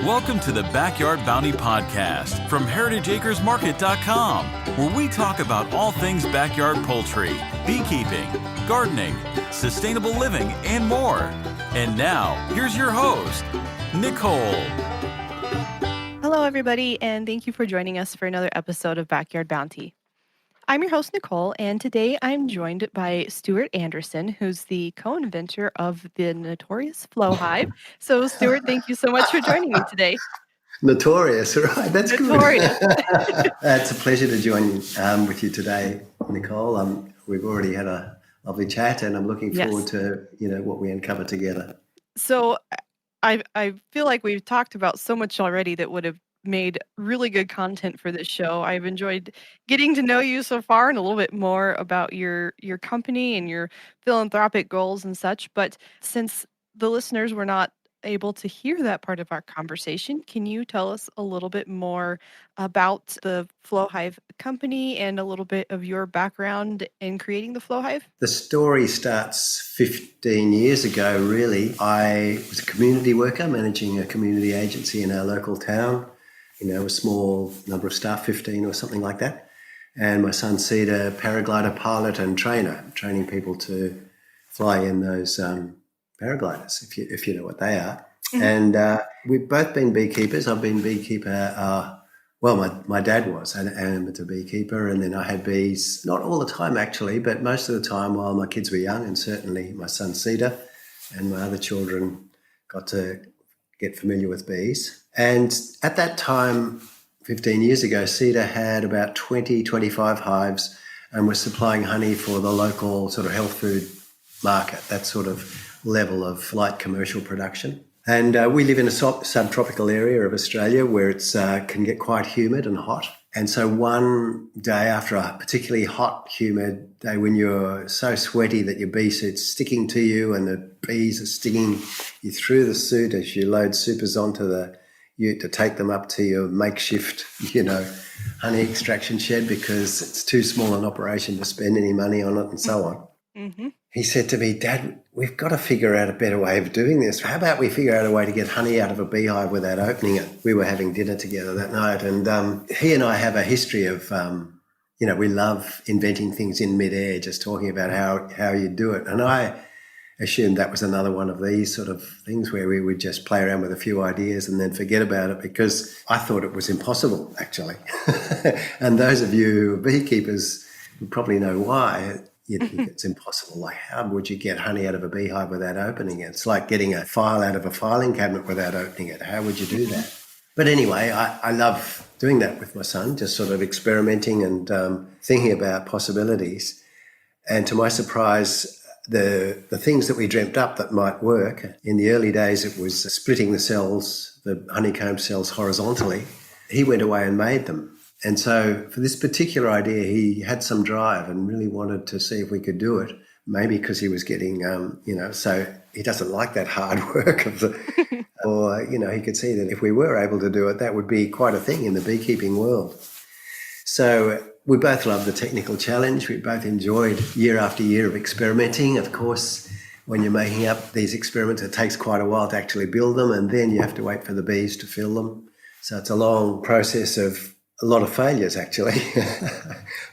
Welcome to the Backyard Bounty Podcast from heritageacresmarket.com, where we talk about all things backyard poultry, beekeeping, gardening, sustainable living, and more. And now, here's your host, Nicole. Hello, everybody, and thank you for joining us for another episode of Backyard Bounty. I'm your host, Nicole, and today I'm joined by Stu Anderson, who's the co-inventor of the notorious Flow Hive. So, Stuart, thank you so much for joining me today. Notorious, right? That's Notorious. Good. It's a pleasure to join with you today, Nicole. We've already had a lovely chat, and I'm looking forward to what we uncover together. So, I feel like we've talked about so much already that would have made really good content for this show. I've enjoyed getting to know you so far and a little bit more about your company and your philanthropic goals and such. But since the listeners were not able to hear that part of our conversation, can you tell us a little bit more about the Flow Hive company and a little bit of your background in creating the Flow Hive? The story starts 15 years ago, really. I was a community worker managing a community agency in our local town. A small number of staff, 15 or something like that. And my son, Cedar, paraglider pilot and trainer, training people to fly in those paragliders, if you know what they are. Mm-hmm. And we've both been beekeepers. I've been beekeeper, my dad was an amateur beekeeper, and then I had bees, not all the time actually, but most of the time while my kids were young, and certainly my son, Cedar, and my other children got to get familiar with bees. And at that time, 15 years ago, Cedar had about 20, 25 hives and was supplying honey for the local sort of health food market, that sort of level of light commercial production. And we live in a subtropical area of Australia where it can get quite humid and hot. And so one day after a particularly hot, humid day when you're so sweaty that your bee suit's sticking to you and the bees are stinging you through the suit as you load supers onto the ute to take them up to your makeshift, honey extraction shed because it's too small an operation to spend any money on it and so on. Mm-hmm. He said to me, "Dad, we've got to figure out a better way of doing this. How about we figure out a way to get honey out of a beehive without opening it?" We were having dinner together that night, and he and I have a history of, we love inventing things in midair, just talking about how you do it. And I assumed that was another one of these sort of things where we would just play around with a few ideas and then forget about it because I thought it was impossible, actually. And those of you who are beekeepers would probably know why. You think it's impossible. Like, how would you get honey out of a beehive without opening it? It's like getting a file out of a filing cabinet without opening it. How would you do that? But anyway, I love doing that with my son, just sort of experimenting and thinking about possibilities. And to my surprise, the things that we dreamt up that might work, in the early days it was splitting the cells, the honeycomb cells horizontally. He went away and made them. And so for this particular idea, he had some drive and really wanted to see if we could do it, maybe because he was getting, so he doesn't like that hard work of or, he could see that if we were able to do it, that would be quite a thing in the beekeeping world. So we both loved the technical challenge. We both enjoyed year after year of experimenting. Of course, when you're making up these experiments, it takes quite a while to actually build them, and then you have to wait for the bees to fill them. So it's a long process of a lot of failures, actually.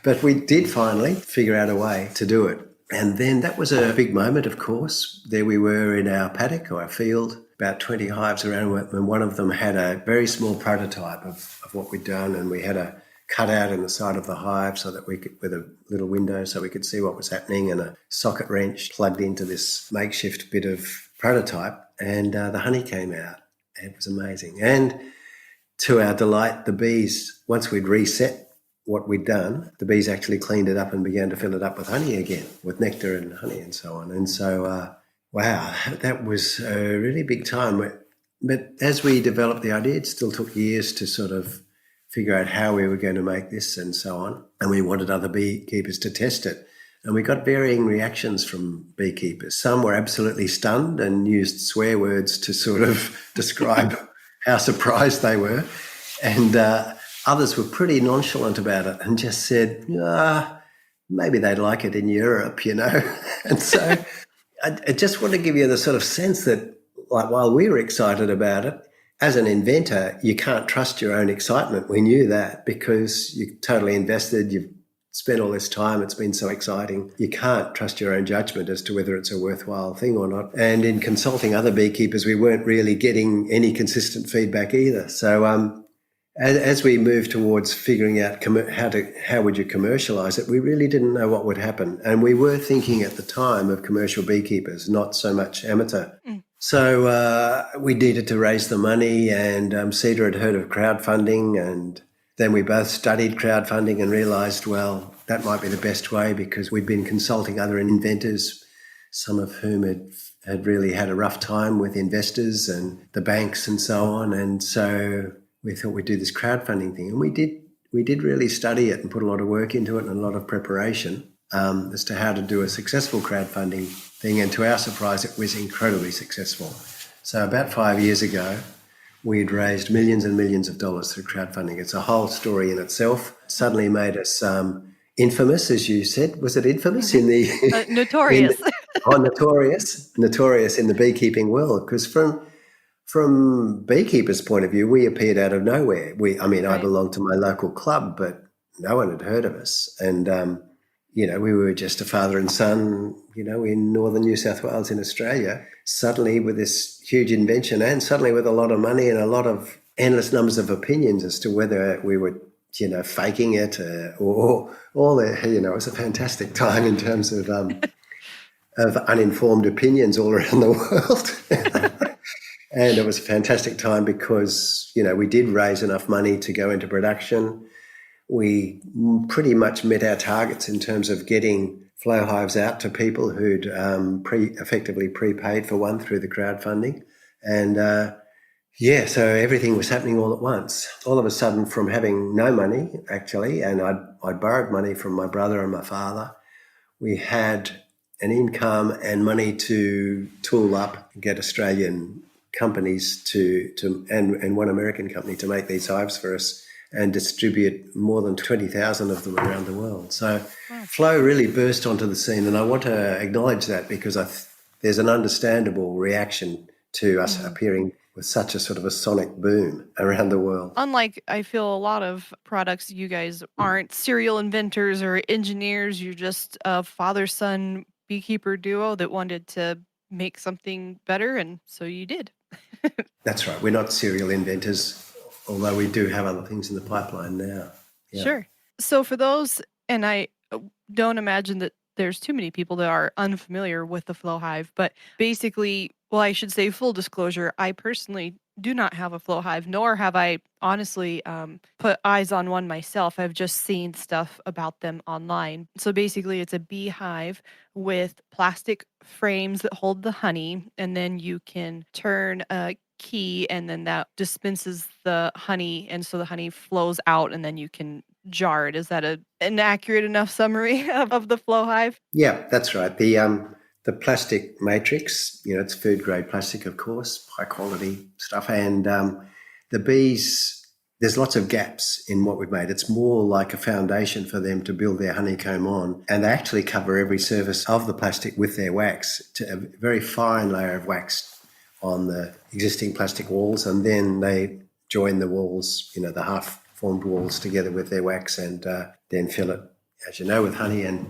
But we did finally figure out a way to do it. And then that was a big moment, of course. There we were in our paddock or our field, about 20 hives around, and one of them had a very small prototype of what we'd done, and we had a cutout in the side of the hive so that we could, with a little window so we could see what was happening, and a socket wrench plugged into this makeshift bit of prototype, and the honey came out. It was amazing. And to our delight, the bees, once we'd reset what we'd done, the bees actually cleaned it up and began to fill it up with honey again, with nectar and honey and so on. And so, wow, that was a really big time. But as we developed the idea, it still took years to sort of figure out how we were going to make this and so on. And we wanted other beekeepers to test it. And we got varying reactions from beekeepers. Some were absolutely stunned and used swear words to sort of describe how surprised they were. And others were pretty nonchalant about it and just said, maybe they'd like it in Europe, And so I just want to give you the sort of sense that, like, while we were excited about it, as an inventor, you can't trust your own excitement. We knew that because you're totally invested, you've spent all this time, it's been so exciting. You can't trust your own judgment as to whether it's a worthwhile thing or not. And in consulting other beekeepers, we weren't really getting any consistent feedback either. So as we moved towards figuring out how would you commercialise it, we really didn't know what would happen. And we were thinking at the time of commercial beekeepers, not so much amateur. So we needed to raise the money, and Cedar had heard of crowdfunding, and then we both studied crowdfunding and realised, well, that might be the best way, because we'd been consulting other inventors, some of whom had really had a rough time with investors and the banks and so on. And so we thought we'd do this crowdfunding thing. And we did really study it and put a lot of work into it and a lot of preparation as to how to do a successful crowdfunding thing. And to our surprise, it was incredibly successful. So about 5 years ago, we'd raised millions and millions of dollars through crowdfunding. It's a whole story in itself. It suddenly made us infamous, as you said. Was it infamous in the... notorious. Notorious in the beekeeping world. Because from beekeepers' point of view, we appeared out of nowhere. I belonged to my local club, but no one had heard of us. And, we were just a father and son, in northern New South Wales in Australia, suddenly with this huge invention and suddenly with a lot of money and a lot of endless numbers of opinions as to whether we were, faking it or all the, it was a fantastic time in terms of uninformed opinions all around the world. And it was a fantastic time because, we did raise enough money to go into production. We pretty much met our targets in terms of getting Flow Hives out to people who'd effectively prepaid for one through the crowdfunding. And, so everything was happening all at once. All of a sudden, from having no money, actually, and I'd borrowed money from my brother and my father, we had an income and money to tool up and get Australian companies and one American company to make these hives for us and distribute more than 20,000 of them around the world. So Flow really burst onto the scene, and I want to acknowledge that because there's an understandable reaction to us appearing with such a sort of a sonic boom around the world. Unlike, I feel, a lot of products, you guys aren't serial inventors or engineers. You're just a father-son beekeeper duo that wanted to make something better, and so you did. That's right. We're not serial inventors, although we do have other things in the pipeline now. Yeah. Sure. So for those, and I don't imagine that there's too many people that are unfamiliar with the Flow Hive, but basically, well, I should say full disclosure, I personally do not have a Flow Hive, nor have I honestly put eyes on one myself. I've just seen stuff about them online. So basically, it's a beehive with plastic frames that hold the honey, and then you can turn a key, and then that dispenses the honey, and so the honey flows out, and then you can jar it. Is that an accurate enough summary of the Flow Hive? Yeah, that's right. The plastic matrix, it's food grade plastic, of course, high quality stuff. And the bees, there's lots of gaps in what we've made. It's more like a foundation for them to build their honeycomb on. And they actually cover every surface of the plastic with their wax, to a very fine layer of wax on the existing plastic walls. And then they join the walls, the half-formed walls together with their wax, and then fill it, as you know, with honey and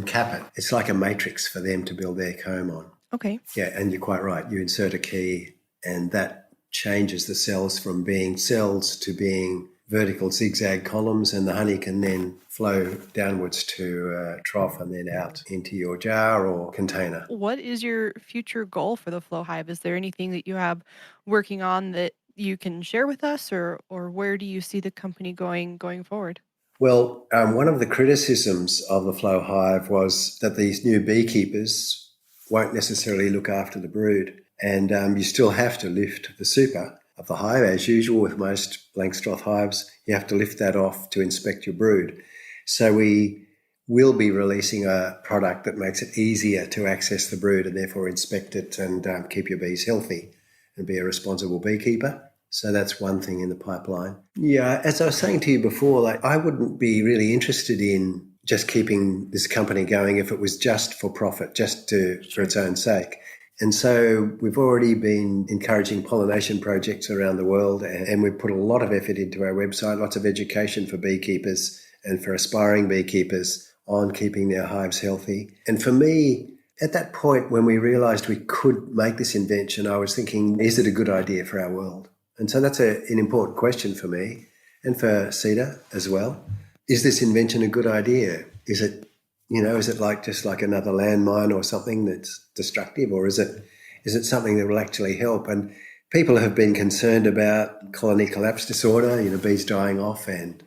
cap it. It's like a matrix for them to build their comb on. Okay. Yeah, and you're quite right. You insert a key, and that changes the cells from being cells to being vertical zigzag columns, and the honey can then flow downwards to a trough and then out into your jar or container. What is your future goal for the Flow Hive? Is there anything that you have working on that you can share with us, or where do you see the company going forward? Well, one of the criticisms of the Flow Hive was that these new beekeepers won't necessarily look after the brood, and you still have to lift the super of the hive. As usual with most Langstroth hives, you have to lift that off to inspect your brood. So we will be releasing a product that makes it easier to access the brood and therefore inspect it and keep your bees healthy and be a responsible beekeeper. So that's one thing in the pipeline. Yeah, as I was saying to you before, I wouldn't be really interested in just keeping this company going if it was just for profit, for its own sake. And so we've already been encouraging pollination projects around the world, and we've put a lot of effort into our website, lots of education for beekeepers and for aspiring beekeepers on keeping their hives healthy. And for me, at that point when we realised we could make this invention, I was thinking, is it a good idea for our world? And so that's an important question for me and for Cedar as well. Is this invention a good idea? Is it like just like another landmine or something that's destructive, or is it something that will actually help? And people have been concerned about colony collapse disorder, bees dying off and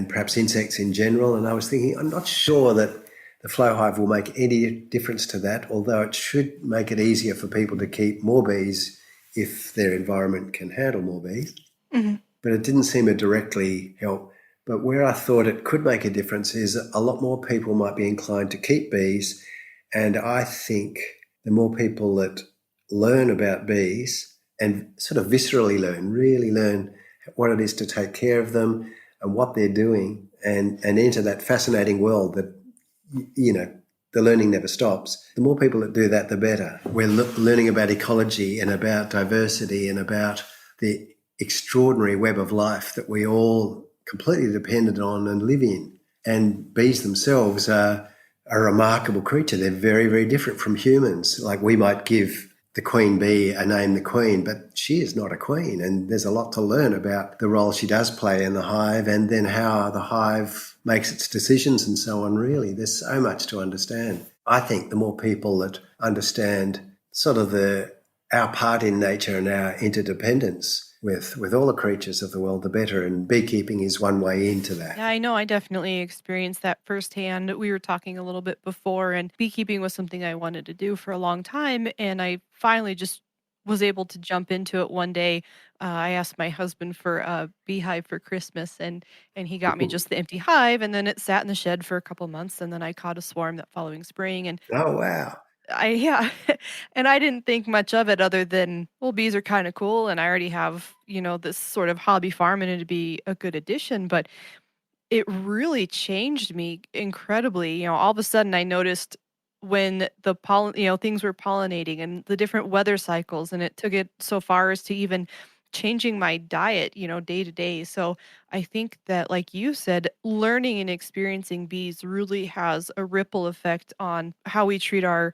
perhaps insects in general. And I was thinking, I'm not sure that the Flow Hive will make any difference to that, although it should make it easier for people to keep more bees if their environment can handle more bees. Mm-hmm. But it didn't seem to directly help. But where I thought it could make a difference is a lot more people might be inclined to keep bees. And I think the more people that learn about bees and sort of viscerally really learn what it is to take care of them and what they're doing and enter that fascinating world that, the learning never stops. The more people that do that, the better. We're learning about ecology and about diversity and about the extraordinary web of life that we all completely dependent on and live in. And bees themselves are a remarkable creature. They're very, very different from humans. Like we might give the queen bee a name, the queen, but she is not a queen. And there's a lot to learn about the role she does play in the hive and then how the hive makes its decisions and so on, really. There's so much to understand. I think the more people that understand sort of our part in nature and our interdependence with all the creatures of the world, the better. And beekeeping is one way into that. Yeah, I know. I definitely experienced that firsthand. We were talking a little bit before, and beekeeping was something I wanted to do for a long time. And I finally just was able to jump into it one day. I asked my husband for a beehive for Christmas, and he got me just the empty hive. And then it sat in the shed for a couple months, and then I caught a swarm that following spring. And Oh, wow. yeah, and I didn't think much of it other than, well, bees are kind of cool, and I already have, this sort of hobby farm, and it'd be a good addition. But it really changed me incredibly. All of a sudden I noticed when the pollen, things were pollinating and the different weather cycles, and it took it so far as to even changing my diet, day to day. So I think that, like you said, learning and experiencing bees really has a ripple effect on how we treat our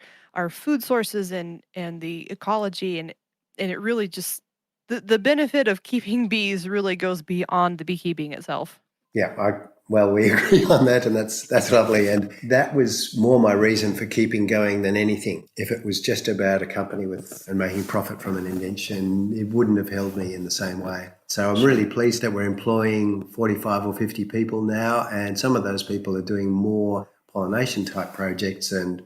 food sources and the ecology, and it really just the benefit of keeping bees really goes beyond the beekeeping itself. Yeah, we agree on that, and that's lovely. And that was more my reason for keeping going than anything. If it was just about a company and making profit from an invention, it wouldn't have held me in the same way. So I'm really pleased that we're employing 45 or 50 people now, and some of those people are doing more pollination type projects and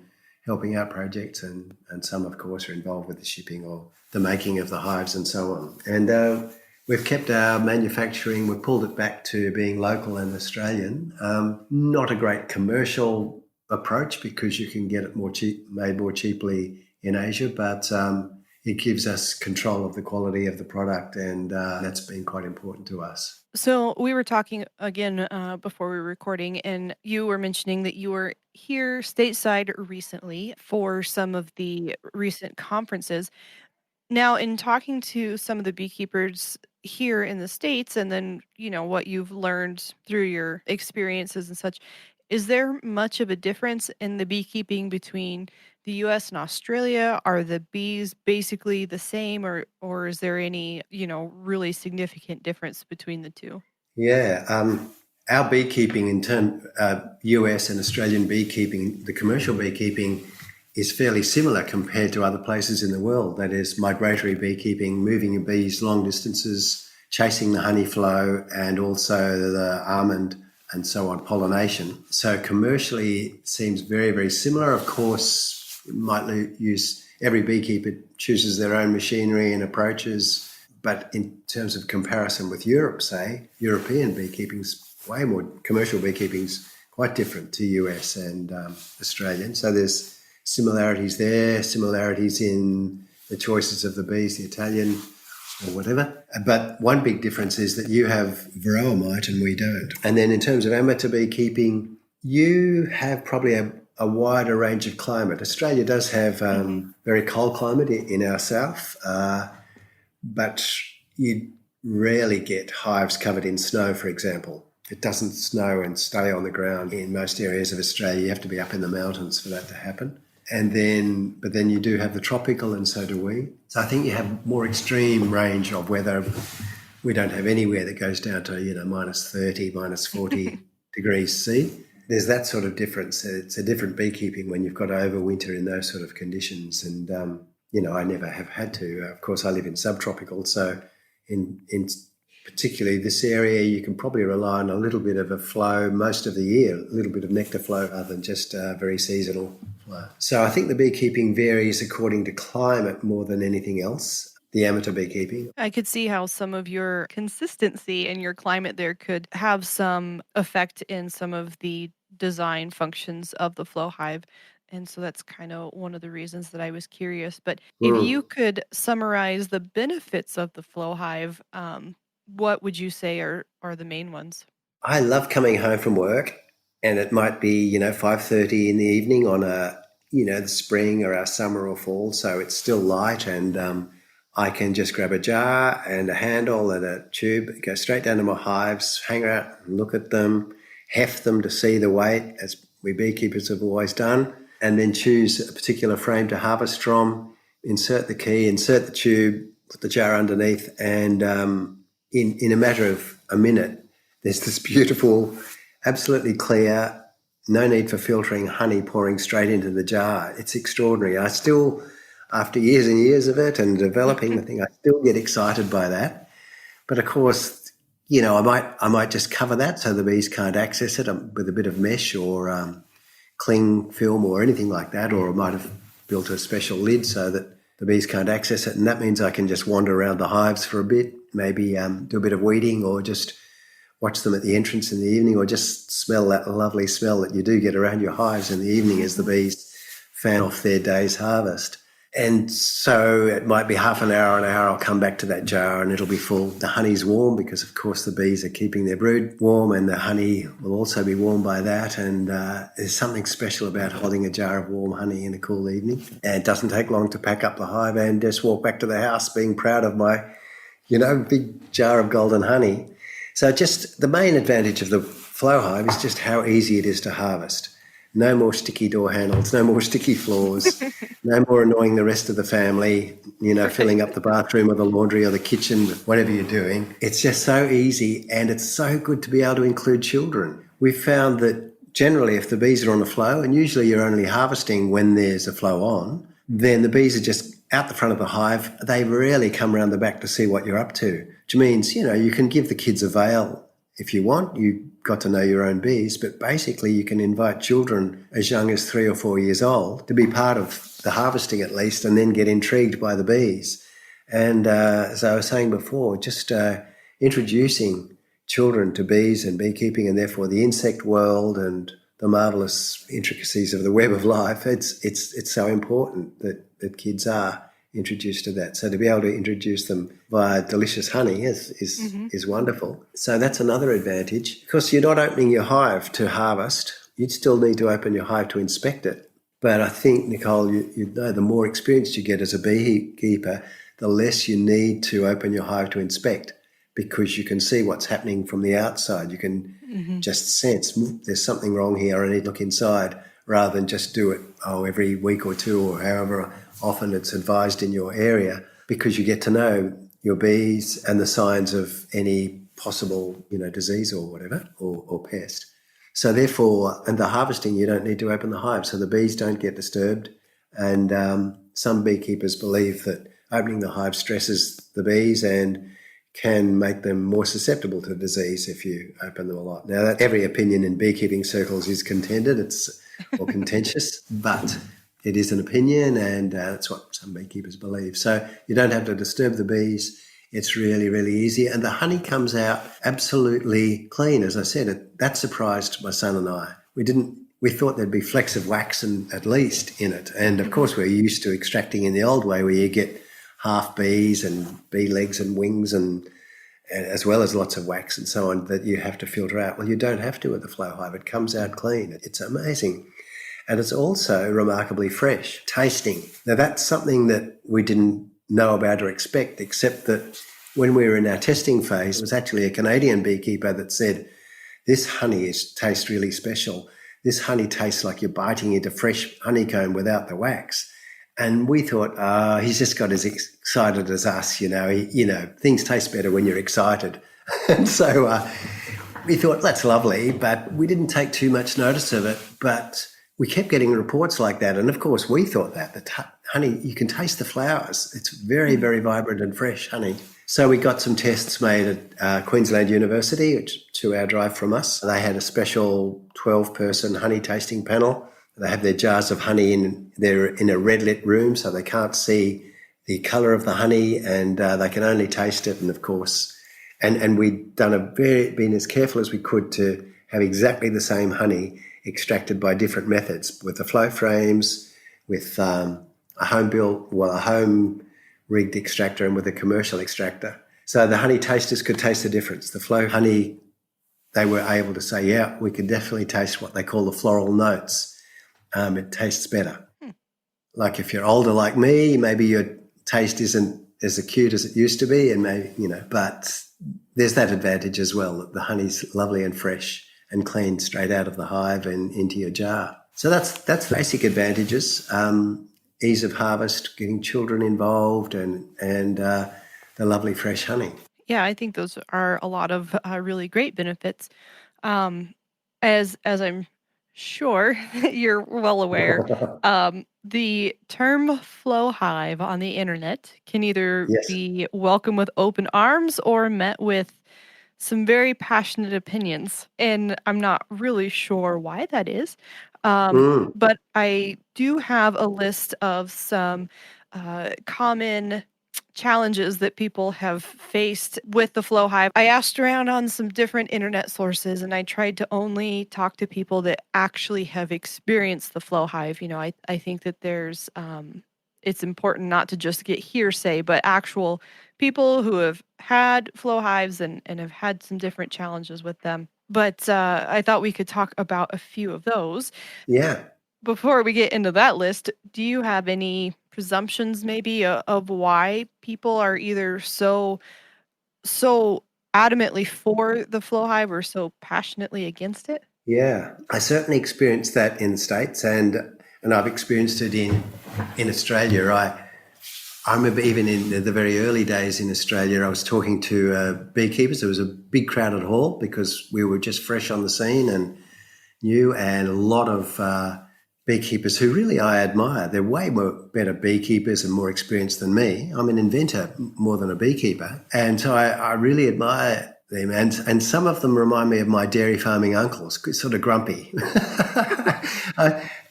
helping out projects, and some, of course, are involved with the shipping or the making of the hives and so on. And we've kept our manufacturing, we've pulled it back to being local and Australian. Not a great commercial approach because you can get it made more cheaply in Asia, but it gives us control of the quality of the product, and that's been quite important to us. So we were talking again before we were recording, and you were mentioning that you were here stateside recently for some of the recent conferences. Now, in talking to some of the beekeepers here in the States, and then, what you've learned through your experiences and such, is there much of a difference in the beekeeping between the US and Australia? Are the bees basically the same, or is there any, really significant difference between the two? Yeah, our beekeeping in US and Australian beekeeping, the commercial beekeeping, is fairly similar compared to other places in the world. That is migratory beekeeping, moving your bees long distances, chasing the honey flow, and also the almond and so on, pollination. So commercially, it seems very, very similar. Of course, you might use, every beekeeper chooses their own machinery and approaches, but in terms of comparison with Europe, say, European beekeeping's way more, commercial beekeeping's quite different to US and Australian. So there's similarities there, similarities in the choices of the bees, the Italian or whatever. But one big difference is that you have varroa mite and we don't. And then in terms of amateur beekeeping, you have probably a a wider range of climate. Australia does have very cold climate in our south, but you rarely get hives covered in snow, for example. It doesn't snow and stay on the ground in most areas of Australia. You have to be up in the mountains for that to happen. But then you do have the tropical, and so do we. So I think you have more extreme range of weather. We don't have anywhere that goes down to, minus 30, minus 40 degrees C. There's that sort of difference. It's a different beekeeping when you've got to overwinter in those sort of conditions. And, I never have had to. Of course, I live in subtropical, so in particularly this area, you can probably rely on a little bit of a flow most of the year, a little bit of nectar flow rather than just a very seasonal flow. So I think the beekeeping varies according to climate more than anything else, the amateur beekeeping. I could see how some of your consistency in your climate there could have some effect in some of the design functions of the Flow Hive. And so that's kind of one of the reasons that I was curious. But if you could summarize the benefits of the Flow Hive, what would you say are the main ones? I love coming home from work, and it might be, 5:30 in the evening on the spring or our summer or fall. So it's still light, and I can just grab a jar and a handle and a tube, go straight down to my hives, hang out and look at them, heft them to see the weight, as we beekeepers have always done, and then choose a particular frame to harvest from, insert the key, insert the tube, put the jar underneath, and in a matter of a minute, there's this beautiful, absolutely clear, no need for filtering honey pouring straight into the jar. It's extraordinary. I still, after years and years of it and developing the thing, I still get excited by that. But of course, I might just cover that so the bees can't access it with a bit of mesh or cling film or anything like that, or I might have built a special lid so that the bees can't access it, and that means I can just wander around the hives for a bit, maybe do a bit of weeding or just watch them at the entrance in the evening, or just smell that lovely smell that you do get around your hives in the evening as the bees fan off their day's harvest. And so it might be half an hour, I'll come back to that jar and it'll be full. The honey's warm because, of course, the bees are keeping their brood warm, and the honey will also be warm by that. And there's something special about holding a jar of warm honey in a cool evening. And it doesn't take long to pack up the hive and just walk back to the house being proud of my, big jar of golden honey. So just the main advantage of the Flow Hive is just how easy it is to harvest. No more sticky door handles, no more sticky floors, no more annoying the rest of the family, filling up the bathroom or the laundry or the kitchen, whatever you're doing. It's just so easy, and it's so good to be able to include children. We've found that generally if the bees are on a flow, and usually you're only harvesting when there's a flow on, then the bees are just out the front of the hive. They rarely come around the back to see what you're up to, which means, you can give the kids a veil if you want. You got to know your own bees, but basically you can invite children as young as 3 or 4 years old to be part of the harvesting at least, and then get intrigued by the bees. And as I was saying before, just introducing children to bees and beekeeping, and therefore the insect world and the marvellous intricacies of the web of life, it's so important that kids are introduced to that. So to be able to introduce them via delicious honey is wonderful. So that's another advantage. Because you're not opening your hive to harvest, you'd still need to open your hive to inspect it. But I think, Nicole, you know, the more experience you get as a beekeeper, the less you need to open your hive to inspect, because you can see what's happening from the outside. You can just sense there's something wrong here, I need to look inside, rather than just do it every week or two or however often it's advised in your area, because you get to know your bees and the signs of any possible, disease or whatever, or pest. So therefore, and the harvesting, you don't need to open the hive, so the bees don't get disturbed. And some beekeepers believe that opening the hive stresses the bees and can make them more susceptible to disease if you open them a lot. Now, that every opinion in beekeeping circles is contended, or contentious, but it is an opinion, and that's what some beekeepers believe. So you don't have to disturb the bees. It's really, really easy. And the honey comes out absolutely clean. As I said, that surprised my son and I. We thought there'd be flecks of wax at least in it. And of course, we're used to extracting in the old way, where you get half bees and bee legs and wings, and as well as lots of wax and so on that you have to filter out. Well, you don't have to with the Flow Hive. It comes out clean. It's amazing. And it's also remarkably fresh, tasting. Now, that's something that we didn't know about or expect, except that when we were in our testing phase, it was actually a Canadian beekeeper that said, this honey tastes really special. This honey tastes like you're biting into fresh honeycomb without the wax. And we thought, he's just got as excited as us, things taste better when you're excited. And so we thought, that's lovely, but we didn't take too much notice of it. But we kept getting reports like that. And of course, we thought that honey, you can taste the flowers. It's very, very vibrant and fresh honey. So we got some tests made at Queensland University, which is a 2-hour drive from us. They had a special 12-person honey tasting panel. They have their jars of honey they're in a red-lit room, so they can't see the colour of the honey, and they can only taste it. And of course, and we'd been as careful as we could to have exactly the same honey extracted by different methods, with the flow frames, with a home rigged extractor, and with a commercial extractor. So the honey tasters could taste the difference. The flow honey, they were able to say, yeah, we could definitely taste what they call the floral notes. It tastes better. Like if you're older like me, maybe your taste isn't as acute as it used to be, and maybe, but there's that advantage as well, that the honey's lovely and fresh and clean straight out of the hive and into your jar. So that's the basic advantages. Ease of harvest, getting children involved, and the lovely fresh honey. Yeah, I think those are a lot of really great benefits. As I'm sure you're well aware, the term Flow Hive on the internet can either Yes. be welcomed with open arms or met with some very passionate opinions. And I'm not really sure why that is. But I do have a list of some common challenges that people have faced with the Flow Hive. I asked around on some different internet sources, and I tried to only talk to people that actually have experienced the Flow Hive. I think that there's it's important not to just get hearsay, but actual people who have had Flow Hives and have had some different challenges with them. But I thought we could talk about a few of those. Yeah. Before we get into that list, do you have any presumptions maybe of why people are either so adamantly for the Flow Hive or so passionately against it? Yeah, I certainly experienced that in the States, and I've experienced it in Australia. I remember even in the very early days in Australia, I was talking to beekeepers. There was a big crowded hall because we were just fresh on the scene and new, and a lot of beekeepers who really I admire. They're way more better beekeepers and more experienced than me. I'm an inventor more than a beekeeper. And so I really admire them. And some of them remind me of my dairy farming uncles, sort of grumpy.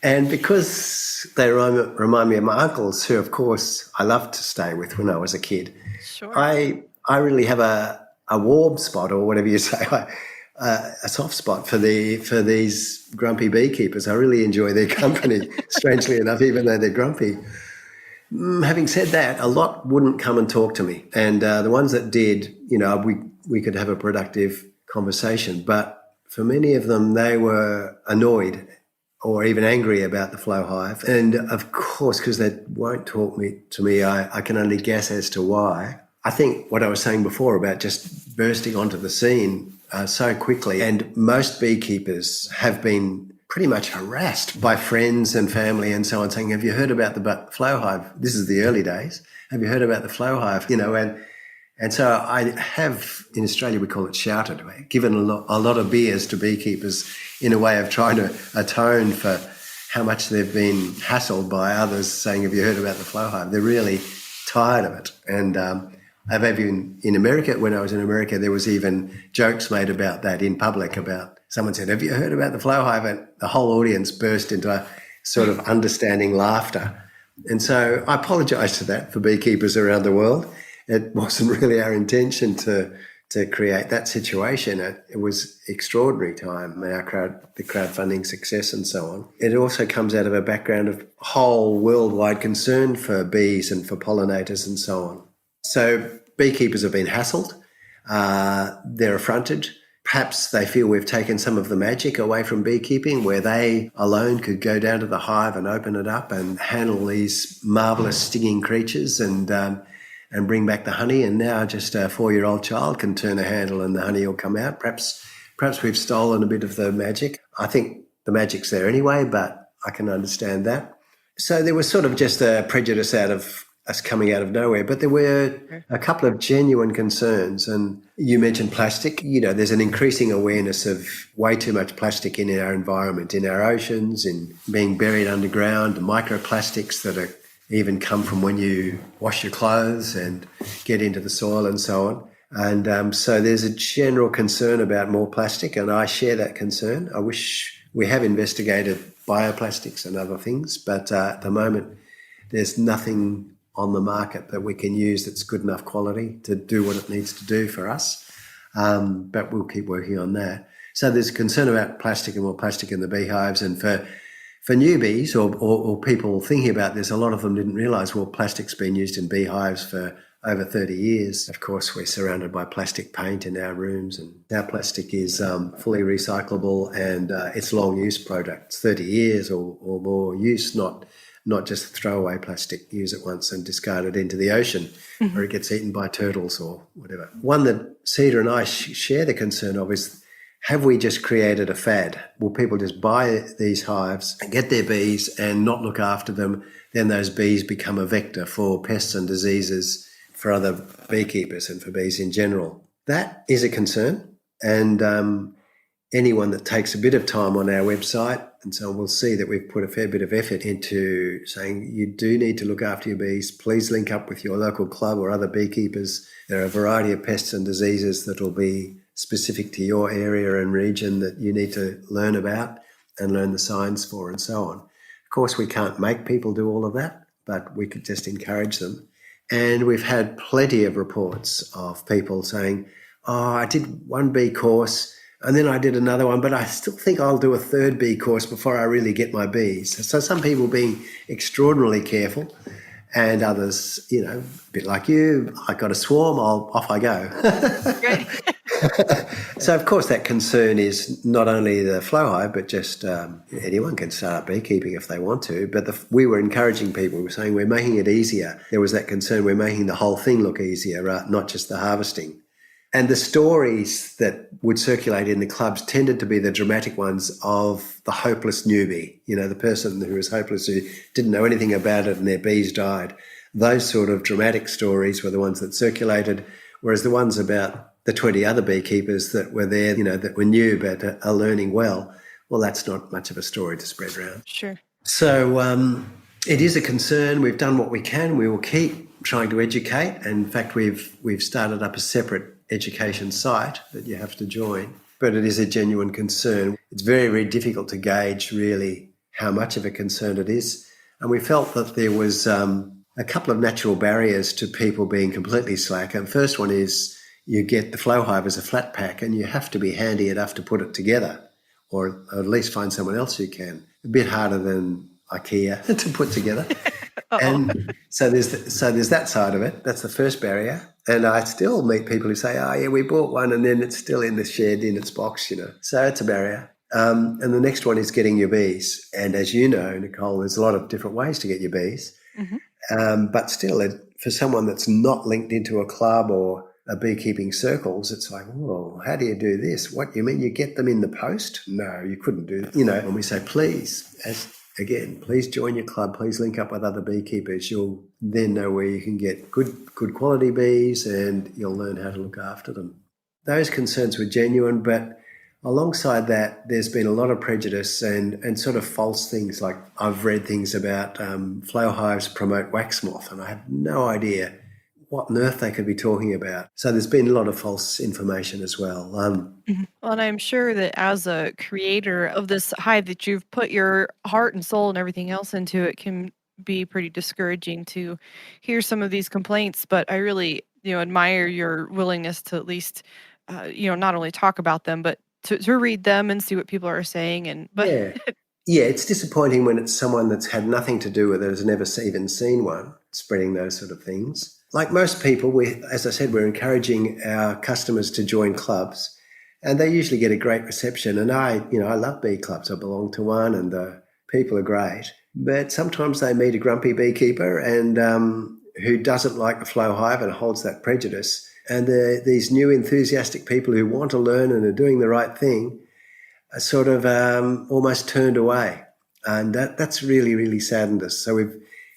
And because they remind me of my uncles, who, of course, I loved to stay with when I was a kid, Sure. I really have a warm spot, or whatever you say, a soft spot for these grumpy beekeepers. I really enjoy their company, strangely enough, even though they're grumpy. Having said that, a lot wouldn't come and talk to me. And the ones that did, we could have a productive conversation. But for many of them, they were annoyed or even angry about the Flow Hive. And of course, because they won't talk to me, I can only guess as to why. I think what I was saying before about just bursting onto the scene so quickly, and most beekeepers have been pretty much harassed by friends and family and so on, saying, have you heard about the Flow Hive? This is the early days. Have you heard about the Flow Hive? And so I have, in Australia, we call it shouted, given a lot of beers to beekeepers in a way of trying to atone for how much they've been hassled by others saying, have you heard about the Flow Hive? They're really tired of it. And I've even, in America, when I was in America, there was even jokes made about that in public, about someone said, have you heard about the Flow Hive? And the whole audience burst into a sort of understanding laughter. And so I apologise for that for beekeepers around the world. It wasn't really our intention to create that situation. It was extraordinary time, the crowdfunding success and so on. It also comes out of a background of whole worldwide concern for bees and for pollinators and so on. So beekeepers have been hassled. They're affronted Perhaps they feel we've taken some of the magic away from beekeeping, where they alone could go down to the hive and open it up and handle these marvellous stinging creatures and bring back the honey. And now just a 4-year-old child can turn a handle and the honey will come out. Perhaps we've stolen a bit of the magic. I think the magic's there anyway, but I can understand that. So there was sort of just a prejudice out of us coming out of nowhere, but there were a couple of genuine concerns. And you mentioned plastic. There's an increasing awareness of way too much plastic in our environment, in our oceans, in being buried underground, the microplastics that are even come from when you wash your clothes and get into the soil and so on. And so there's a general concern about more plastic, and I share that concern. I wish we have investigated bioplastics and other things, but at the moment there's nothing on the market that we can use that's good enough quality to do what it needs to do for us. But we'll keep working on that. So there's concern about plastic and more plastic in the beehives. And for newbies or people thinking about this, a lot of them didn't realise, well, plastic's been used in beehives for over 30 years. Of course, we're surrounded by plastic paint in our rooms, and our plastic is fully recyclable, and it's long-use products, 30 years or more use, not just throwaway plastic, use it once and discard it into the ocean where it gets eaten by turtles or whatever. One that Cedar and I share the concern of is, have we just created a fad? Will people just buy these hives and get their bees and not look after them? Then those bees become a vector for pests and diseases for other beekeepers and for bees in general. That is a concern. And anyone that takes a bit of time on our website, and so we'll see that we've put a fair bit of effort into saying you do need to look after your bees. Please link up with your local club or other beekeepers. There are a variety of pests and diseases that will be specific to your area and region that you need to learn about and learn the signs for and so on. Of course, we can't make people do all of that, but we could just encourage them. And we've had plenty of reports of people saying, I did one bee course and then I did another one, but I still think I'll do a third bee course before I really get my bees. So some people being extraordinarily careful, and others, a bit like you, I got a swarm, off I go. So, of course, that concern is not only the Flow Hive, but just anyone can start beekeeping if they want to. But we were encouraging people. We were saying we're making it easier. There was that concern we're making the whole thing look easier, right? Not just the harvesting. And the stories that would circulate in the clubs tended to be the dramatic ones of the hopeless newbie, the person who was hopeless, who didn't know anything about it and their bees died. Those sort of dramatic stories were the ones that circulated, whereas the ones about the 20 other beekeepers that were there, that were new but are learning well, that's not much of a story to spread around. Sure. So it is a concern. We've done what we can. We will keep trying to educate. And in fact, we've started up a separate education site that you have to join, but it is a genuine concern. It's very, very difficult to gauge really how much of a concern it is. And we felt that there was a couple of natural barriers to people being completely slack. And first one is you get the Flow Hive as a flat pack and you have to be handy enough to put it together, or at least find someone else who can. A bit harder than IKEA to put together. And so there's that side of it. That's the first barrier. And I still meet people who say, oh, yeah, we bought one and then it's still in the shed in its box, So it's a barrier. And the next one is getting your bees. And as you know, Nicole, there's a lot of different ways to get your bees. Mm-hmm. But still, for someone that's not linked into a club or a beekeeping circles, it's like, whoa, how do you do this? What, you mean you get them in the post? No, you couldn't do that. And we say, please, please join your club. Please link up with other beekeepers. You'll then know where you can get good quality bees and you'll learn how to look after them. Those concerns were genuine, but alongside that, there's been a lot of prejudice and sort of false things. Like I've read things about flow hives promote wax moth, and I have no idea what on earth they could be talking about. So there's been a lot of false information as well. Well, and I'm sure that as a creator of this hive that you've put your heart and soul and everything else into, it can be pretty discouraging to hear some of these complaints. But I really, admire your willingness to at least, not only talk about them, but to read them and see what people are saying. Yeah, it's disappointing when it's someone that's had nothing to do with it, has never even seen one, spreading those sort of things. Like most people, as I said, we're encouraging our customers to join clubs. And they usually get a great reception. And I love bee clubs. I belong to one, and the people are great. But sometimes they meet a grumpy beekeeper and who doesn't like the Flow Hive and holds that prejudice. And these new enthusiastic people who want to learn and are doing the right thing are sort of almost turned away. And that's really, really saddened us. So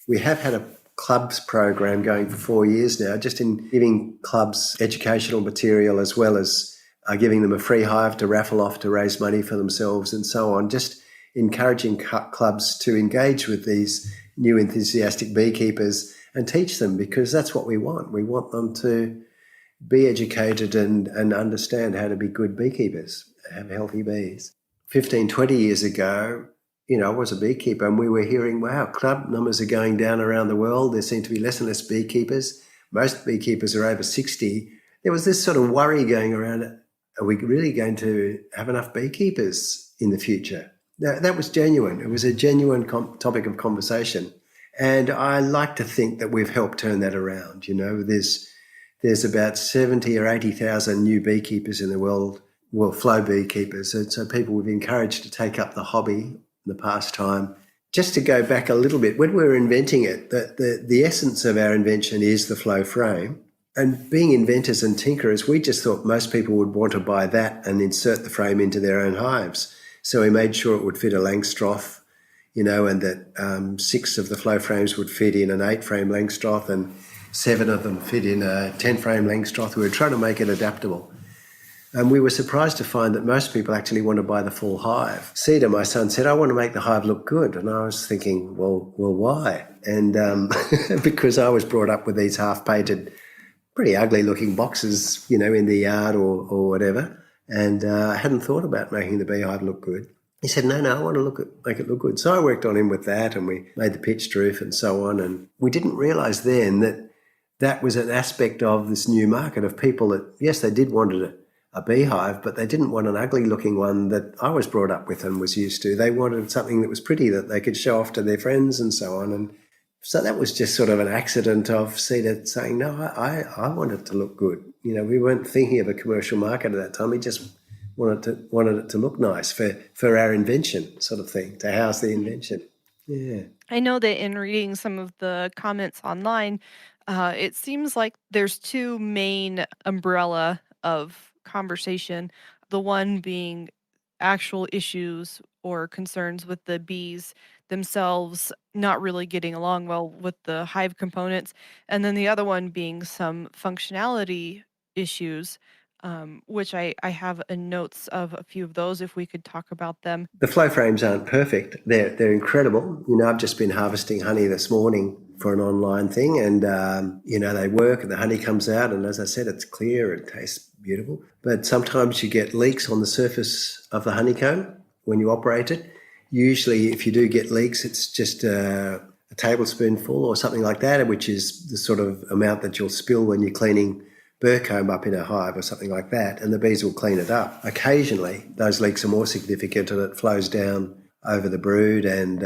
we have had a clubs program going for 4 years now, just in giving clubs educational material as well as giving them a free hive to raffle off to raise money for themselves and so on, just encouraging clubs to engage with these new enthusiastic beekeepers and teach them, because that's what we want. We want them to be educated and understand how to be good beekeepers, have healthy bees. 15, 20 years ago, I was a beekeeper and we were hearing, wow, club numbers are going down around the world. There seem to be less and less beekeepers. Most beekeepers are over 60. There was this sort of worry going around, are we really going to have enough beekeepers in the future? That was genuine. It was a genuine topic of conversation. And I like to think that we've helped turn that around. There's about 70 or 80,000 new beekeepers in the world, flow beekeepers. So people we've encouraged to take up the hobby, the pastime. Just to go back a little bit, when we were inventing it, the essence of our invention is the flow frame. And being inventors and tinkerers, we just thought most people would want to buy that and insert the frame into their own hives. So we made sure it would fit a Langstroth, and that 6 of the flow frames would fit in an 8-frame Langstroth and 7 of them fit in a 10-frame Langstroth. We were trying to make it adaptable. And we were surprised to find that most people actually want to buy the full hive. Cedar, my son, said, I want to make the hive look good. And I was thinking, well, why? And because I was brought up with these half-painted, pretty ugly-looking boxes, in the yard or whatever. And I hadn't thought about making the beehive look good. He said, no, I want to make it look good. So I worked on him with that, and we made the pitched roof and so on. And we didn't realise then that was an aspect of this new market of people that, yes, they did want a beehive, but they didn't want an ugly-looking one that I was brought up with and was used to. They wanted something that was pretty, that they could show off to their friends and so on. And so that was just sort of an accident of Cedar saying, no, I want it to look good. We weren't thinking of a commercial market at that time. We just wanted it to look nice for our invention sort of thing, to house the invention. Yeah. I know that in reading some of the comments online, it seems like there's 2 main umbrella of conversation. The one being actual issues or concerns with the bees themselves not really getting along well with the hive components, and then the other one being some functionality issues, which I have notes of a few of those, if we could talk about them. The flow frames aren't perfect. They're incredible. I've just been harvesting honey this morning for an online thing, and they work and the honey comes out, and as I said, it's clear, it tastes beautiful. But sometimes you get leaks on the surface of the honeycomb when you operate it. Usually if you do get leaks, it's just a tablespoonful or something like that, which is the sort of amount that you'll spill when you're cleaning burr comb up in a hive or something like that, and the bees will clean it up. Occasionally those leaks are more significant and it flows down over the brood, and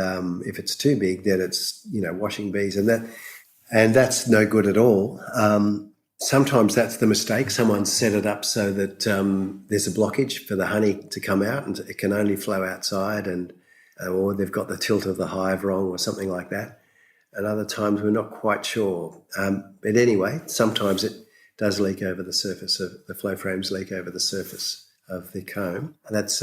if it's too big, then it's washing bees, and that's no good at all. Sometimes that's the mistake. Someone's set it up so that there's a blockage for the honey to come out and it can only flow outside, and or they've got the tilt of the hive wrong or something like that. And other times we're not quite sure. But anyway, sometimes it does leak over the surface of the flow frames, leak over the surface of the comb. And that's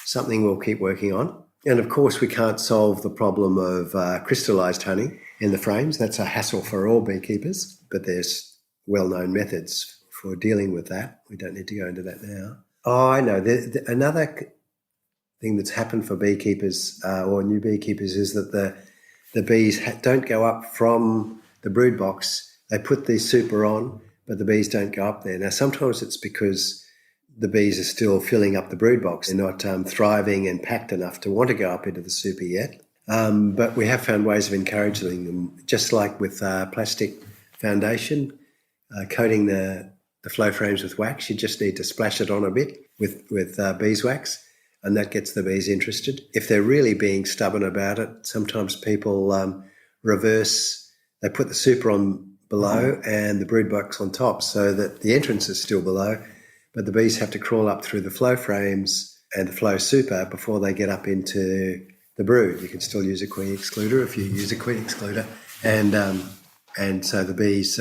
something we'll keep working on. And of course, we can't solve the problem of crystallized honey in the frames. That's a hassle for all beekeepers, but there's well-known methods for dealing with that. We don't need to go into that now. Oh, I know. Another thing that's happened for beekeepers or new beekeepers is that the bees don't go up from the brood box. They put the super on, but the bees don't go up there. Now, sometimes it's because the bees are still filling up the brood box. They're not thriving and packed enough to want to go up into the super yet. But we have found ways of encouraging them, just like with plastic foundation, coating the flow frames with wax. You just need to splash it on a bit with beeswax, and that gets the bees interested. If they're really being stubborn about it, sometimes people reverse. They put the super on below and the brood box on top, so that the entrance is still below, but the bees have to crawl up through the flow frames and the flow super before they get up into the brood. You can still use a queen excluder if you use a queen excluder, and so the bees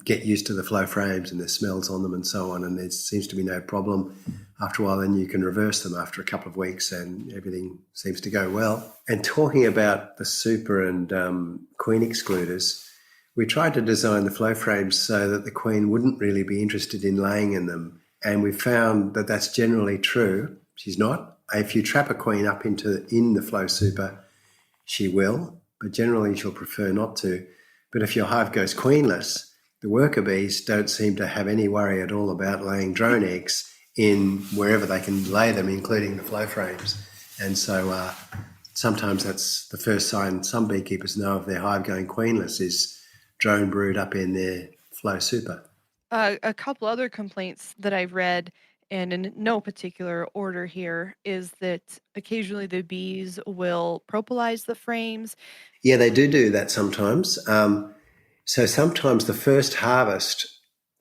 get used to the flow frames and their smells on them and so on, and there seems to be no problem. After a while, then you can reverse them after a couple of weeks and everything seems to go well. And talking about the super and queen excluders, we tried to design the flow frames so that the queen wouldn't really be interested in laying in them. And we found that that's generally true. She's not. If you trap a queen up in the flow super, she will, but generally she'll prefer not to. But if your hive goes queenless, the worker bees don't seem to have any worry at all about laying drone eggs in wherever they can lay them, including the flow frames. And so sometimes that's the first sign some beekeepers know of their hive going queenless is drone brood up in their flow super. A couple other complaints that I've read, and in no particular order here, is that occasionally the bees will propolize the frames. Yeah, they do that sometimes. So sometimes the first harvest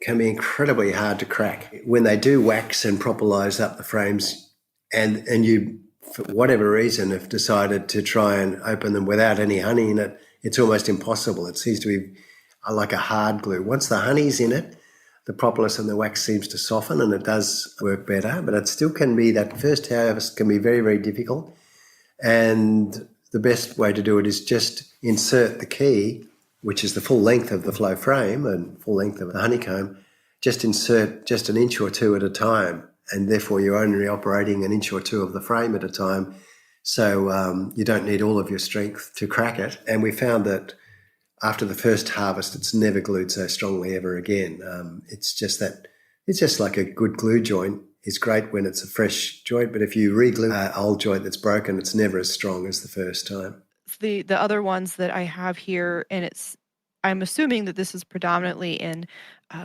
can be incredibly hard to crack. When they do wax and propolize up the frames and you, for whatever reason, have decided to try and open them without any honey in it, it's almost impossible. It seems to be like a hard glue. Once the honey's in it, the propolis and the wax seems to soften and it does work better, but it still can be, that first harvest can be very, very difficult. And the best way to do it is just insert the key, which is the full length of the flow frame and full length of the honeycomb, just insert just an inch or two at a time. And therefore you're only operating an inch or two of the frame at a time. So you don't need all of your strength to crack it. And we found that after the first harvest, it's never glued so strongly ever again. It's just like a good glue joint. It's great when it's a fresh joint, but if you re-glue an old joint that's broken, it's never as strong as the first time. The other ones that I have here, and I'm assuming that this is predominantly in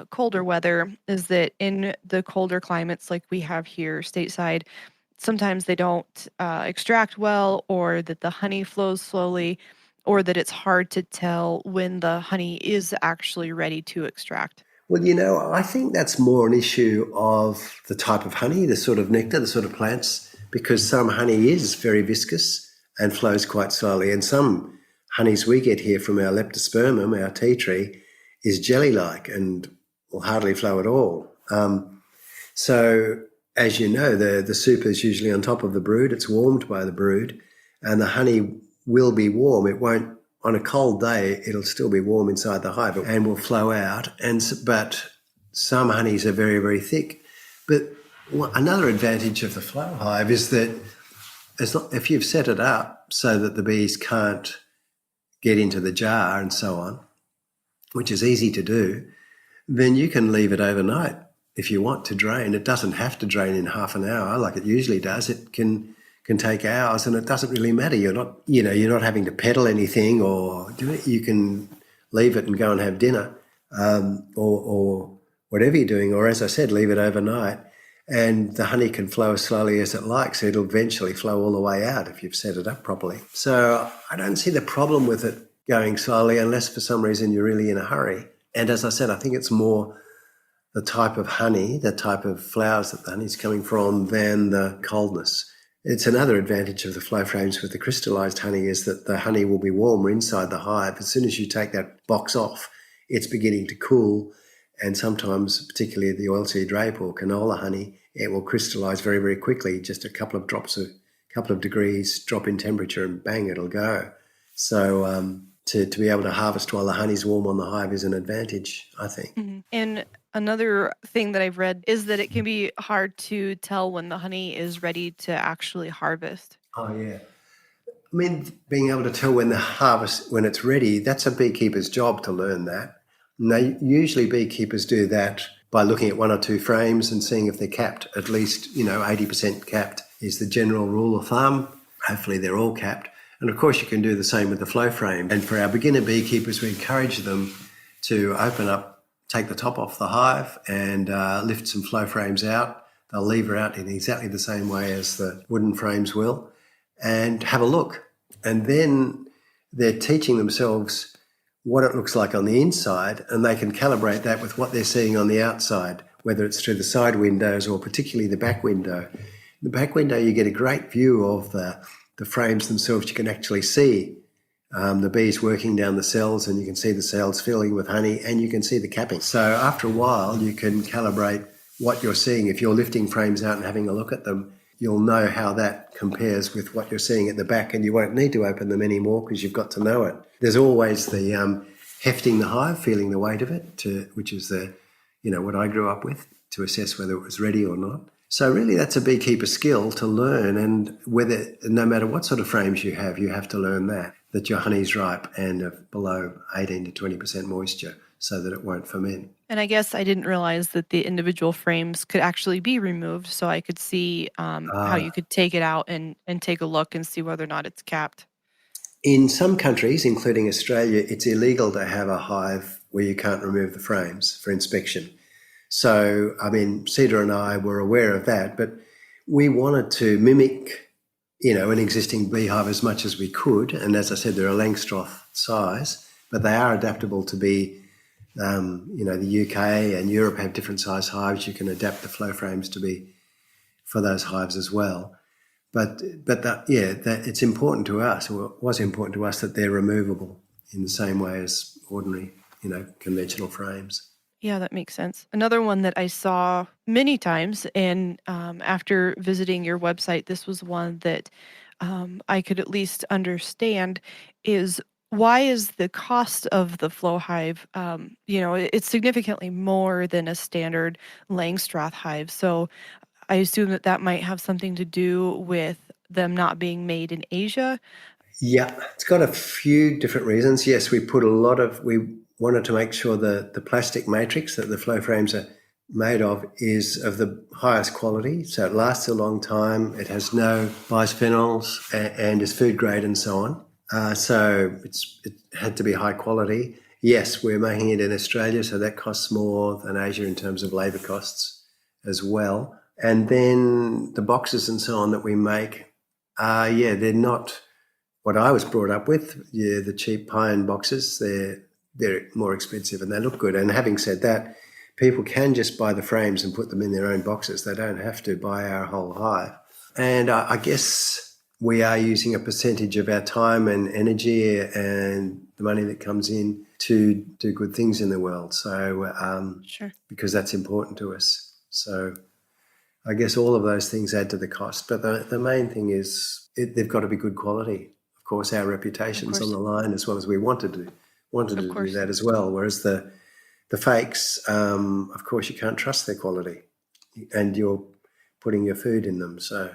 colder weather, is that in the colder climates like we have here stateside, sometimes they don't extract well, or that the honey flows slowly, or that it's hard to tell when the honey is actually ready to extract. Well, I think that's more an issue of the type of honey, the sort of nectar, the sort of plants, because some honey is very viscous and flows quite slowly, and some honeys we get here from our leptospermum, our tea tree, is jelly-like and will hardly flow at all. So, as you know, the super is usually on top of the brood. It's warmed by the brood, and the honey will be warm. It won't, on a cold day, it'll still be warm inside the hive and will flow out. But some honeys are very, very thick. But another advantage of the flow hive is that if you've set it up so that the bees can't get into the jar and so on, which is easy to do, then you can leave it overnight if you want to drain. It doesn't have to drain in half an hour like it usually does. It can take hours, and it doesn't really matter. You're not having to pedal anything or do it. You can leave it and go and have dinner, or whatever you're doing. Or, as I said, leave it overnight, and the honey can flow as slowly as it likes. It'll eventually flow all the way out if you've set it up properly. So I don't see the problem with it going slowly, unless for some reason you're really in a hurry. And as I said, I think it's more the type of honey, the type of flowers that the honey's coming from, than the coldness. It's another advantage of the flow frames with the crystallized honey is that the honey will be warmer inside the hive. As soon as you take that box off, it's beginning to cool, and sometimes, particularly the oilseed rape or canola honey, it will crystallize very, very quickly. Just a couple of degrees drop in temperature and bang, it'll go. So to be able to harvest while the honey's warm on the hive is an advantage, I think. Mm-hmm. And another thing that I've read is that it can be hard to tell when the honey is ready to actually harvest. Oh, yeah. I mean, being able to tell when it's ready, that's a beekeeper's job to learn that. Now, usually beekeepers do that by looking at one or two frames and seeing if they're capped. At least, 80% capped is the general rule of thumb. Hopefully they're all capped. And of course you can do the same with the flow frame. And for our beginner beekeepers, we encourage them to open up, take the top off the hive and lift some flow frames out. They'll lever out in exactly the same way as the wooden frames will, and have a look. And then they're teaching themselves what it looks like on the inside, and they can calibrate that with what they're seeing on the outside. whether it's through the side windows or particularly the back window. In the back window, you get a great view of the frames themselves. You can actually see the bees working down the cells, and you can see the cells filling with honey, and you can see the capping. So after a while, you can calibrate what you're seeing. If you're lifting frames out and having a look at them, you'll know how that compares with what you're seeing at the back, and you won't need to open them anymore because you've got to know it. There's always the hefting the hive, feeling the weight of it, which is what I grew up with, to assess whether it was ready or not. So really that's a beekeeper skill to learn, and whether, no matter what sort of frames you have to learn that your honey's ripe and of below 18 to 20% moisture so that it won't ferment. And I guess I didn't realize that the individual frames could actually be removed, so I could see how you could take it out and take a look and see whether or not it's capped. In some countries, including Australia, it's illegal to have a hive where you can't remove the frames for inspection. So, Cedar and I were aware of that, but we wanted to mimic, an existing beehive as much as we could. And as I said, they're a Langstroth size, but they are adaptable to be, the UK and Europe have different size hives. You can adapt the flow frames to be for those hives as well. But it's important to us, or it was important to us, that they're removable in the same way as ordinary, conventional frames. Yeah, that makes sense. Another one that I saw many times, and after visiting your website, this was one that I could at least understand, is why is the cost of the Flow Hive, it's significantly more than a standard Langstroth hive. So I assume that might have something to do with them not being made in Asia. Yeah, it's got a few different reasons. Yes, we wanted to make sure that the plastic matrix that the flow frames are made of is of the highest quality, so it lasts a long time, it has no bisphenols, and is food grade and so on. So it had to be high quality. Yes, we're making it in Australia, so that costs more than Asia in terms of labour costs as well. And then the boxes and so on that we make, they're not what I was brought up with. Yeah, the cheap pie-in boxes, they're more expensive and they look good. And having said that, people can just buy the frames and put them in their own boxes. They don't have to buy our whole hive. And I guess we are using a percentage of our time and energy and the money that comes in to do good things in the world. So Sure. Because that's important to us. So I guess all of those things add to the cost. But the main thing is they've got to be good quality. Of course, our reputation's on the line as well as we wanted to do that as well. Whereas the fakes, of course, you can't trust their quality, and you're putting your food in them, so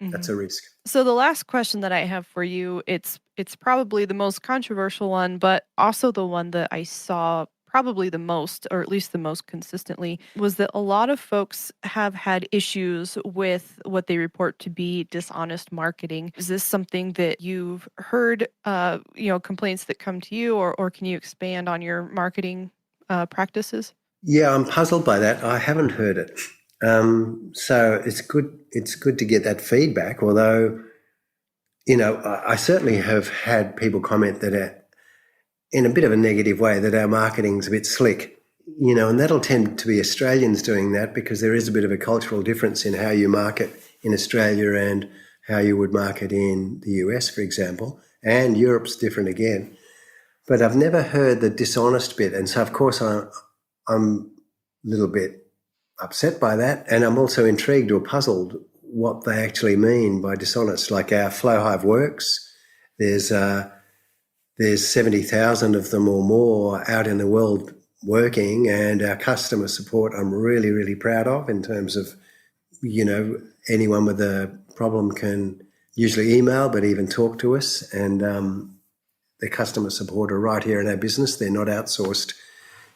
that's a risk. So the last question that I have for you, it's probably the most controversial one, but also the one that I saw probably the most, or at least the most consistently, was that a lot of folks have had issues with what they report to be dishonest marketing. Is this something that you've heard, complaints that come to you, or can you expand on your marketing practices? Yeah, I'm puzzled by that. I haven't heard it. So it's good to get that feedback, although, I certainly have had people comment that in a bit of a negative way, that our marketing's a bit slick, and that'll tend to be Australians doing that, because there is a bit of a cultural difference in how you market in Australia and how you would market in the US, for example, and Europe's different again. But I've never heard the dishonest bit, and so of course I'm a little bit upset by that, and I'm also intrigued or puzzled what they actually mean by dishonest. Like our Flow Hive works, there's 70,000 of them or more out in the world working, and our customer support I'm really, really proud of, in terms of, anyone with a problem can usually email, but even talk to us, and the customer support are right here in our business. They're not outsourced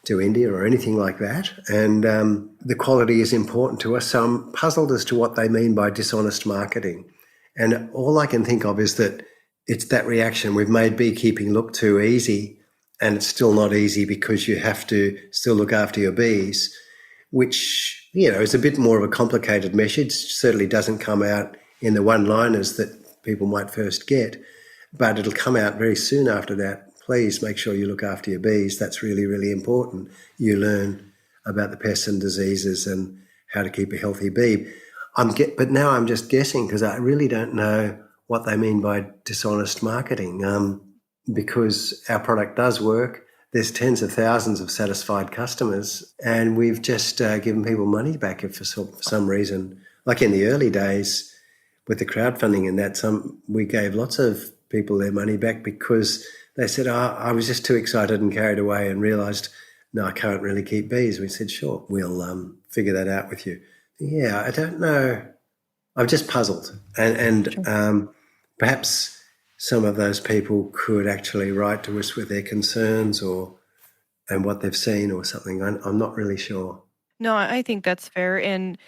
to India or anything like that, and the quality is important to us. So I'm puzzled as to what they mean by dishonest marketing, and all I can think of is that it's that reaction. We've made beekeeping look too easy, and it's still not easy, because you have to still look after your bees, which, is a bit more of a complicated message. Certainly doesn't come out in the one-liners that people might first get, but it'll come out very soon after that. Please make sure you look after your bees. That's really, really important. You learn about the pests and diseases and how to keep a healthy bee. But now I'm just guessing because I really don't know what they mean by dishonest marketing, because our product does work. There's tens of thousands of satisfied customers, and we've just given people money back if for some reason. Like in the early days with the crowdfunding and that, we gave lots of people their money back because they said, I was just too excited and carried away and realised, no, I can't really keep bees. We said, sure, we'll figure that out with you. Yeah, I don't know. I'm just puzzled. And Sure. Perhaps some of those people could actually write to us with their concerns and what they've seen or something. I'm not really sure. No, I think that's fair. And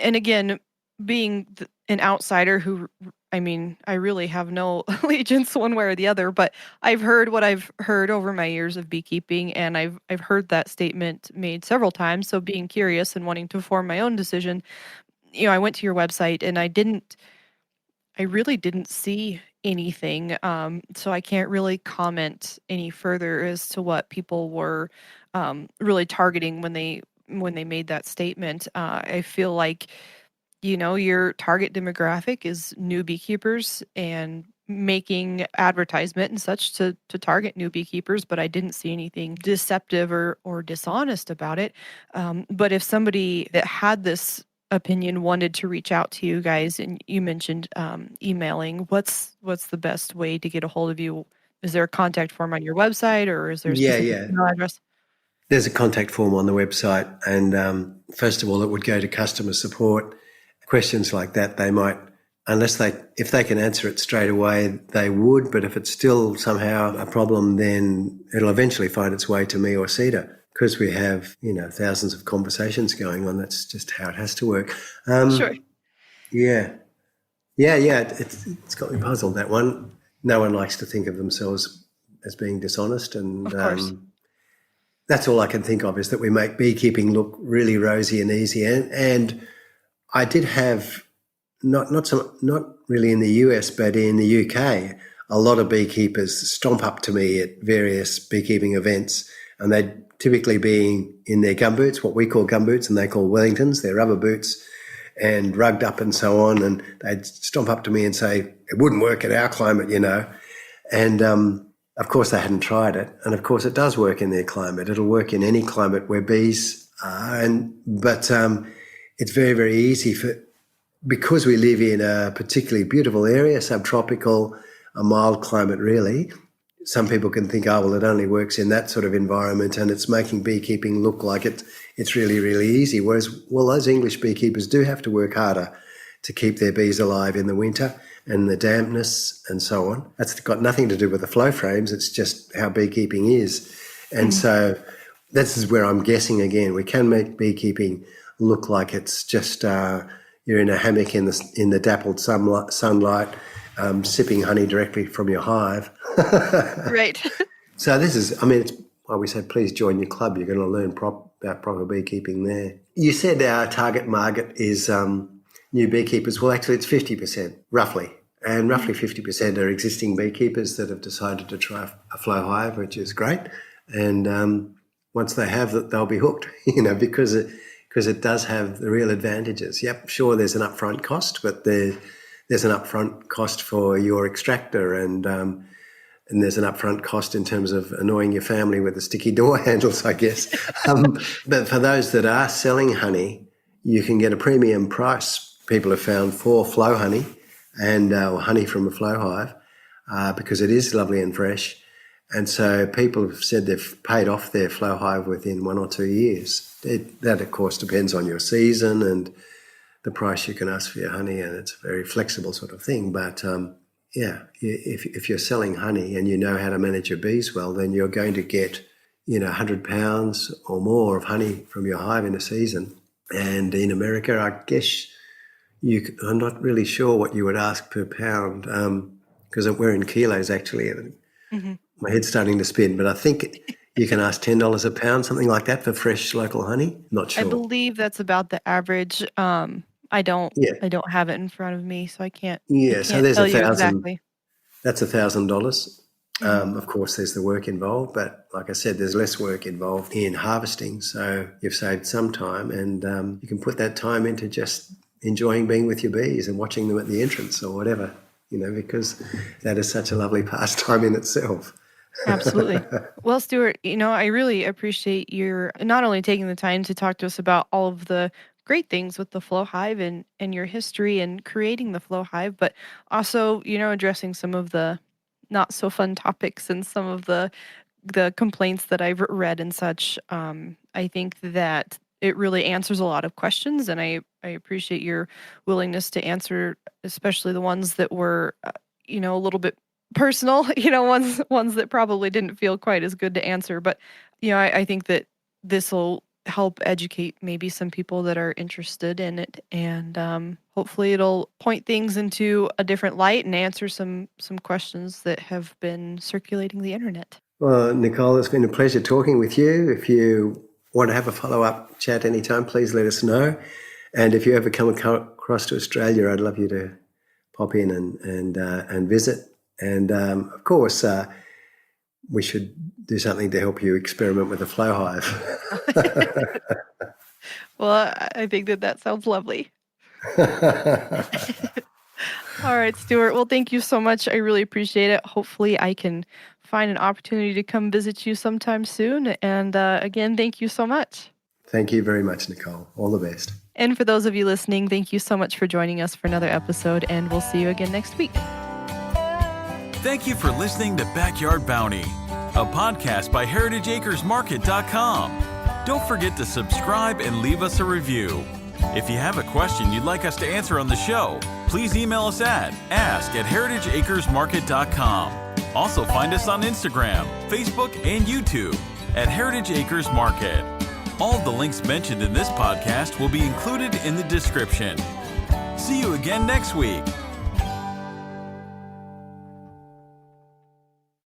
again, being an outsider who, I mean, I really have no allegiance one way or the other, but I've heard what I've heard over my years of beekeeping, and I've heard that statement made several times. So being curious and wanting to form my own decision, I went to your website and I really didn't see anything. So I can't really comment any further as to what people were really targeting when they made that statement. I feel like, your target demographic is new beekeepers and making advertisement and such to target new beekeepers, but I didn't see anything deceptive or dishonest about it. But if somebody that had this opinion wanted to reach out to you guys, and you mentioned emailing, what's the best way to get a hold of you? Is there a contact form on your website, or is there a specific Yeah. email address? There's a contact form on the website, and first of all, it would go to customer support. Questions like that, they might, if they can answer it straight away, they would. But if it's still somehow a problem, then it'll eventually find its way to me or Cedar, because we have, thousands of conversations going on. That's just how it has to work. Sure. Yeah. It's got me puzzled, that one. No one likes to think of themselves as being dishonest, and Of course. that's all I can think of, is that we make beekeeping look really rosy and easy. And I did have not really in the US, but in the UK, a lot of beekeepers stomp up to me at various beekeeping events, and they'd typically be in their gumboots, what we call gumboots, and they call Wellingtons, they're rubber boots, and rugged up and so on. And they'd stomp up to me and say, it wouldn't work in our climate, And of course, they hadn't tried it. And of course, it does work in their climate. It'll work in any climate where bees are. But it's very, very easy because we live in a particularly beautiful area, subtropical, a mild climate really. Some people can think, oh, well, it only works in that sort of environment and it's making beekeeping look like it's really, really easy. Whereas, well, those English beekeepers do have to work harder to keep their bees alive in the winter and the dampness and so on. That's got nothing to do with the flow frames. It's just how beekeeping is. And so this is where I'm guessing again. We can make beekeeping look like it's just you're in a hammock in the dappled sunlight, sipping honey directly from your hive. Right. So this is, it's why we said, please join your club. You're going to learn about proper beekeeping there. You said our target market is new beekeepers. Well, actually, it's 50%, roughly. And roughly 50% are existing beekeepers that have decided to try a Flow Hive, which is great. And once they have that, they'll be hooked, because it does have the real advantages. Yep, sure, there's an upfront cost, but there's an upfront cost for your extractor, and there's an upfront cost in terms of annoying your family with the sticky door handles, I guess. But for those that are selling honey, you can get a premium price, people have found, for flow honey and honey from a flow hive, because it is lovely and fresh. And so people have said they've paid off their flow hive within 1 or 2 years. That, of course, depends on your season and the price you can ask for your honey, and it's a very flexible sort of thing. But if you're selling honey and you know how to manage your bees well, then you're going to get 100 pounds or more of honey from your hive in a season. And in America, I guess I'm not really sure what you would ask per pound, because we're in kilos actually. Mm-hmm. My head's starting to spin, but I think you can ask $10 a pound, something like that, for fresh local honey. Not sure. I believe that's about the average. I don't have it in front of me, so I can't Yeah, so there's tell you $1,000. exactly. That's $1,000 Of course, there's the work involved, but like I said, there's less work involved in harvesting. So you've saved some time, and you can put that time into just enjoying being with your bees and watching them at the entrance or whatever, because that is such a lovely pastime in itself. Absolutely. Well, Stuart, I really appreciate your not only taking the time to talk to us about all of the great things with the Flow Hive and your history and creating the Flow Hive, but also, addressing some of the not so fun topics and some of the complaints that I've read and such. I think that it really answers a lot of questions, and I appreciate your willingness to answer, especially the ones that were, a little bit personal, ones that probably didn't feel quite as good to answer. But, I think that this will help educate maybe some people that are interested in it, and hopefully it'll point things into a different light and answer some questions that have been circulating the internet. Well, Nicole, it's been a pleasure talking with you. If you want to have a follow-up chat anytime, please let us know. And if you ever come across to Australia, I'd love you to pop in and visit. And of course, we should do something to help you experiment with the Flow Hive. Well, I think that sounds lovely. All right, Stuart. Well, thank you so much. I really appreciate it. Hopefully I can find an opportunity to come visit you sometime soon. And again, thank you so much. Thank you very much, Nicole. All the best. And for those of you listening, thank you so much for joining us for another episode, and we'll see you again next week. Thank you for listening to Backyard Bounty, a podcast by heritageacresmarket.com. Don't forget to subscribe and leave us a review. If you have a question you'd like us to answer on the show, please email us at ask@heritageacresmarket.com. Also find us on Instagram, Facebook, and YouTube at Heritage Acres Market. All of the links mentioned in this podcast will be included in the description. See you again next week.